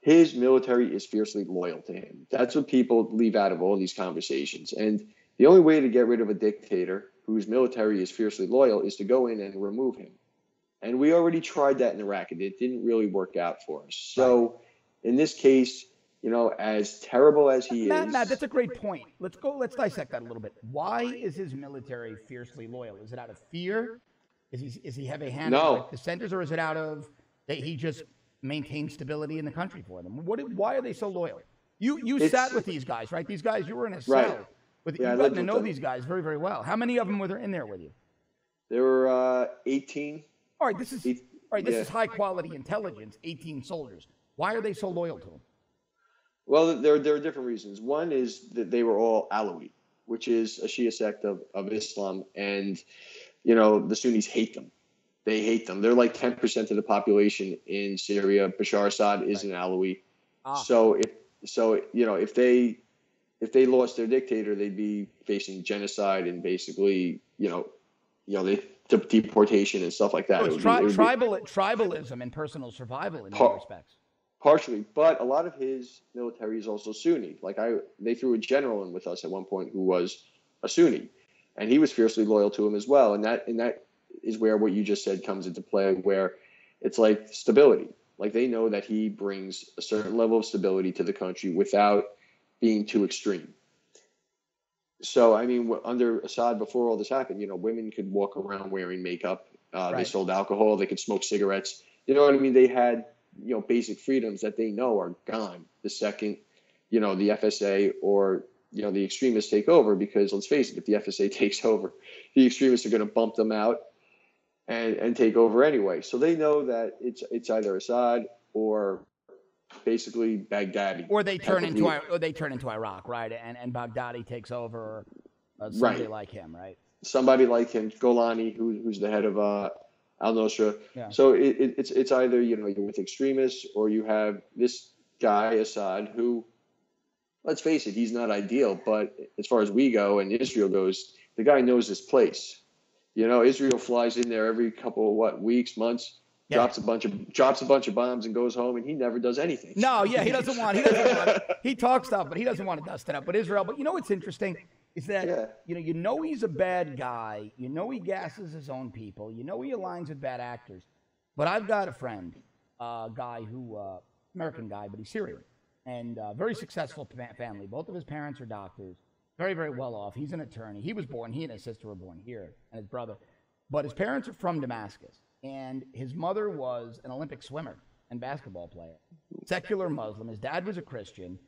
his military is fiercely loyal to him. That's what people leave out of all these conversations. And the only way to get rid of a dictator whose military is fiercely loyal is to go in and remove him. And we already tried that in Iraq, and it didn't really work out for us. So in this case, as terrible as he is. Matt, that's a great point. Let's dissect that a little bit. Why is his military fiercely loyal? Is it out of fear? Is he have a hand like dissenters, or is it out of that he just maintains stability in the country for them? Why are they so loyal? You sat with these guys, right? These guys, you were in a cell. You've gotten to know these guys very, very well. How many of them were there in there with you? There were 18. All right, this is high quality intelligence. 18 soldiers. Why are they so loyal to him? Well, there are different reasons. One is that they were all Alawite, which is a Shia sect of Islam, and the Sunnis hate them. They hate them. They're like 10% of the population in Syria. Bashar Assad is an Alawite. So if they lost their dictator, they'd be facing genocide and basically deportation and stuff like that. So it's tribalism and personal survival in many respects. Partially, but a lot of his military is also Sunni. They threw a general in with us at one point who was a Sunni, and he was fiercely loyal to him as well. And that is where what you just said comes into play, where it's like stability. Like they know that he brings a certain level of stability to the country without being too extreme. So, I mean, under Assad, before all this happened, women could walk around wearing makeup. They sold alcohol. They could smoke cigarettes. You know what I mean? They had basic freedoms that they know are gone the second, the FSA or, the extremists take over, because let's face it, if the FSA takes over, the extremists are going to bump them out and take over anyway. So they know that it's either Assad or basically Baghdadi. Or they turn into Iraq, right? And Baghdadi takes over, or somebody like him, right? Somebody like him, Golani, who's the head of al-Nusra. Yeah. So it's either, you're with extremists, or you have this guy, Assad, who, let's face it, he's not ideal, but as far as we go and Israel goes, the guy knows his place. Israel flies in there every couple of weeks, months, drops a bunch of bombs and goes home, and he never does anything. No, yeah, he doesn't want he talks stuff, but he doesn't want to dust it up. But Israel, what's interesting is that he's a bad guy, he gasses his own people, he aligns with bad actors. But I've got a friend, guy who American guy, but he's Syrian, and very successful family. Both of his parents are doctors, very, very well off. He's an attorney. He and his sister were born here, and his brother. But his parents are from Damascus, and his mother was an Olympic swimmer and basketball player, secular Muslim. His dad was a Christian.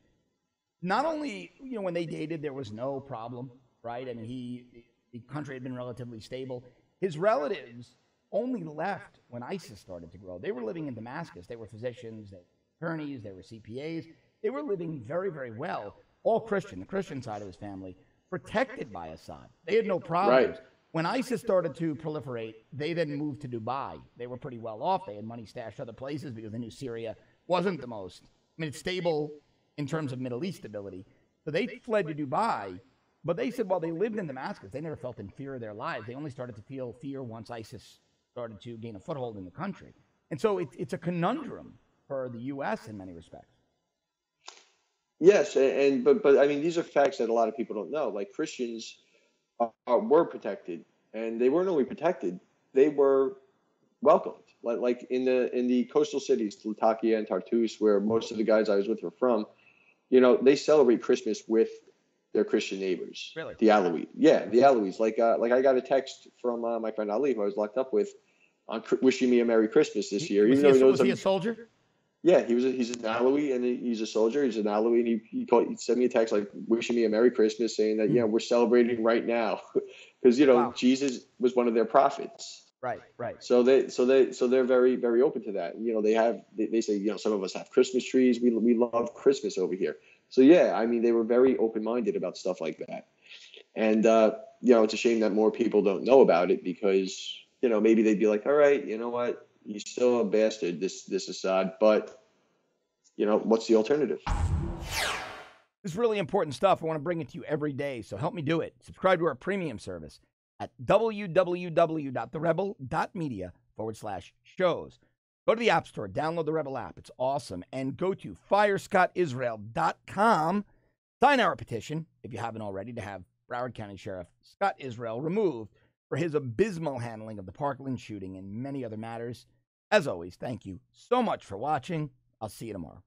Not only, when they dated, there was no problem, right? I mean, the country had been relatively stable. His relatives only left when ISIS started to grow. They were living in Damascus. They were physicians, they were attorneys, they were CPAs. They were living very, very well, all Christian, the Christian side of his family, protected by Assad. They had no problems. Right. When ISIS started to proliferate, they then moved to Dubai. They were pretty well off. They had money stashed other places because they knew Syria wasn't the most. It's stable in terms of Middle East stability. So they fled to Dubai, but they said while they lived in Damascus, they never felt in fear of their lives. They only started to feel fear once ISIS started to gain a foothold in the country. And so it's a conundrum for the U.S. in many respects. Yes, but I mean, these are facts that a lot of people don't know. Like Christians were protected, and they weren't only protected; they were welcomed. Like in the coastal cities, Latakia and Tartus, where most of the guys I was with were from. They celebrate Christmas with their Christian neighbors. Really? The Alawite. Yeah, the Alawites. Like I got a text from my friend Ali, who I was locked up with, on wishing me a Merry Christmas this year. Was he a soldier? Yeah, he's an Alawi, and he's a soldier. He's an Alawi, and he sent me a text like wishing me a Merry Christmas, saying that we're celebrating right now, because wow. Jesus was one of their prophets. Right. So they're very, very open to that. They say some of us have Christmas trees. We love Christmas over here. So yeah, I mean they were very open minded about stuff like that, and it's a shame that more people don't know about it, because maybe they'd be like, all right, you know what? He's still a bastard, this Assad, but, what's the alternative? This is really important stuff. I want to bring it to you every day, so help me do it. Subscribe to our premium service at www.therebel.media/shows. Go to the App Store, download the Rebel app. It's awesome. And go to firescottisrael.com. Sign our petition, if you haven't already, to have Broward County Sheriff Scott Israel removed for his abysmal handling of the Parkland shooting and many other matters. As always, thank you so much for watching. I'll see you tomorrow.